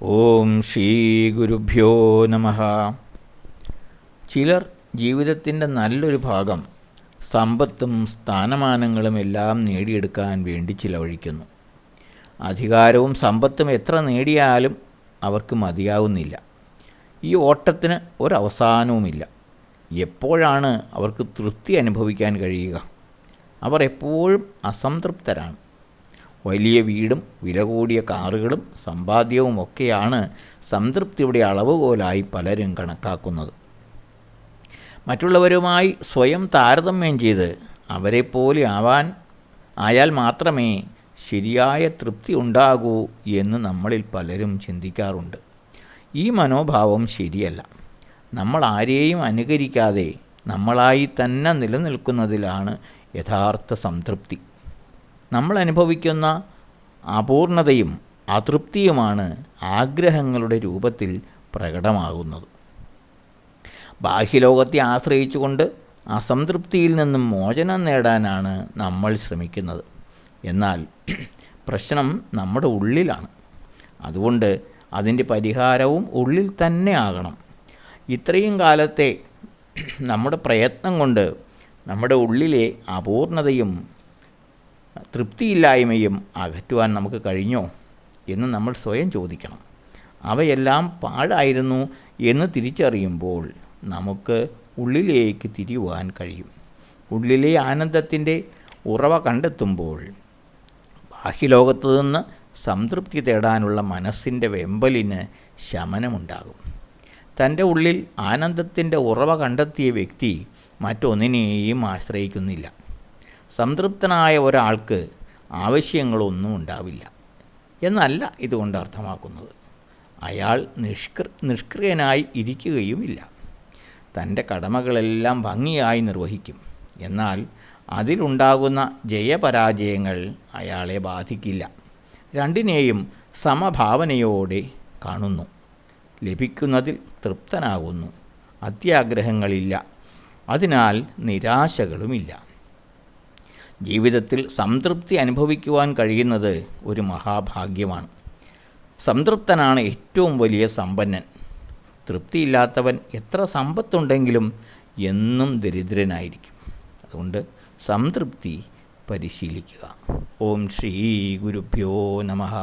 ഓം ശ്രീ ഗുരുഭ്യോ നമഃ. ചിലർ ജീവിതത്തിൻ്റെ നല്ലൊരു ഭാഗം സമ്പത്തും സ്ഥാനമാനങ്ങളും എല്ലാം നേടിയെടുക്കാൻ വേണ്ടി ചിലവഴിക്കുന്നു. അധികാരവും സമ്പത്തും എത്ര നേടിയാലും അവർക്ക് മതിയാവുന്നില്ല. ഈ ഓട്ടത്തിന് ഒരവസാനവുമില്ല. എപ്പോഴാണ് അവർക്ക് തൃപ്തി അനുഭവിക്കാൻ കഴിയുക? അവർ എപ്പോഴും അസംതൃപ്തരാണ്. വലിയ വീടും വില കൂടിയ കാറുകളും സമ്പാദ്യവും ഒക്കെയാണ് സംതൃപ്തിയുടെ അളവുകോലായി പലരും കണക്കാക്കുന്നത്. മറ്റുള്ളവരുമായി സ്വയം താരതമ്യം ചെയ്ത് അവരെപ്പോലെ ആയാൽ മാത്രമേ ശരിയായ തൃപ്തി ഉണ്ടാകൂ എന്ന് നമ്മളിൽ പലരും ചിന്തിക്കാറുണ്ട്. ഈ മനോഭാവം ശരിയല്ല. നമ്മൾ ആരെയും അനുകരിക്കാതെ നമ്മളായി തന്നെ നിലനിൽക്കുന്നതിലാണ് യഥാർത്ഥ സംതൃപ്തി. നമ്മൾ അനുഭവിക്കുന്ന അപൂർണതയും അതൃപ്തിയുമാണ് ആഗ്രഹങ്ങളുടെ രൂപത്തിൽ പ്രകടമാകുന്നത്. ബാഹ്യലോകത്തെ ആശ്രയിച്ചുകൊണ്ട് അസംതൃപ്തിയിൽ നിന്നും മോചനം നേടാനാണ് നമ്മൾ ശ്രമിക്കുന്നത്. എന്നാൽ പ്രശ്നം നമ്മുടെ ഉള്ളിലാണ്. അതുകൊണ്ട് അതിൻ്റെ പരിഹാരവും ഉള്ളിൽ തന്നെ ആകണം. ഇത്രയും കാലത്തെ നമ്മുടെ പ്രയത്നം കൊണ്ട് നമ്മുടെ ഉള്ളിലെ അപൂർണതയും തൃപ്തിയില്ലായ്മയും അകറ്റുവാൻ നമുക്ക് കഴിഞ്ഞോ എന്ന് നമ്മൾ സ്വയം ചോദിക്കണം. അവയെല്ലാം പാഴായിരുന്നു എന്ന് തിരിച്ചറിയുമ്പോൾ നമുക്ക് ഉള്ളിലേക്ക് തിരിയുവാൻ കഴിയും. ഉള്ളിലെ ആനന്ദത്തിൻ്റെ ഉറവ കണ്ടെത്തുമ്പോൾ ബാഹ്യലോകത്തു നിന്ന് സംതൃപ്തി തേടാനുള്ള മനസ്സിൻ്റെ വെമ്പലിന് ശമനമുണ്ടാകും. തൻ്റെ ഉള്ളിൽ ആനന്ദത്തിൻ്റെ ഉറവ കണ്ടെത്തിയ വ്യക്തി മറ്റൊന്നിനെയും ആശ്രയിക്കുന്നില്ല. സംതൃപ്തനായ ഒരാൾക്ക് ആവശ്യങ്ങളൊന്നും ഉണ്ടാവില്ല എന്നല്ല ഇതുകൊണ്ട് അർത്ഥമാക്കുന്നത്. അയാൾ നിഷ്ക്രിയനായി ഇരിക്കുകയുമില്ല. തൻ്റെ കടമകളെല്ലാം ഭംഗിയായി നിർവഹിക്കും. എന്നാൽ അതിലുണ്ടാകുന്ന ജയപരാജയങ്ങൾ അയാളെ ബാധിക്കില്ല. രണ്ടിനെയും സമഭാവനയോടെ കാണുന്നു. ലഭിക്കുന്നതിൽ തൃപ്തനാകുന്നു. അത്യാഗ്രഹങ്ങളില്ല. അതിനാൽ നിരാശകളുമില്ല. ജീവിതത്തിൽ സംതൃപ്തി അനുഭവിക്കുവാൻ കഴിയുന്നത് ഒരു മഹാഭാഗ്യമാണ്. സംതൃപ്തനാണ് ഏറ്റവും വലിയ സമ്പന്നൻ. തൃപ്തിയില്ലാത്തവൻ എത്ര സമ്പത്തുണ്ടെങ്കിലും എന്നും ദരിദ്രനായിരിക്കും. അതുകൊണ്ട് സംതൃപ്തി പരിശീലിക്കുക. ഓം ശ്രീ ഗുരുഭ്യോ നമഃ.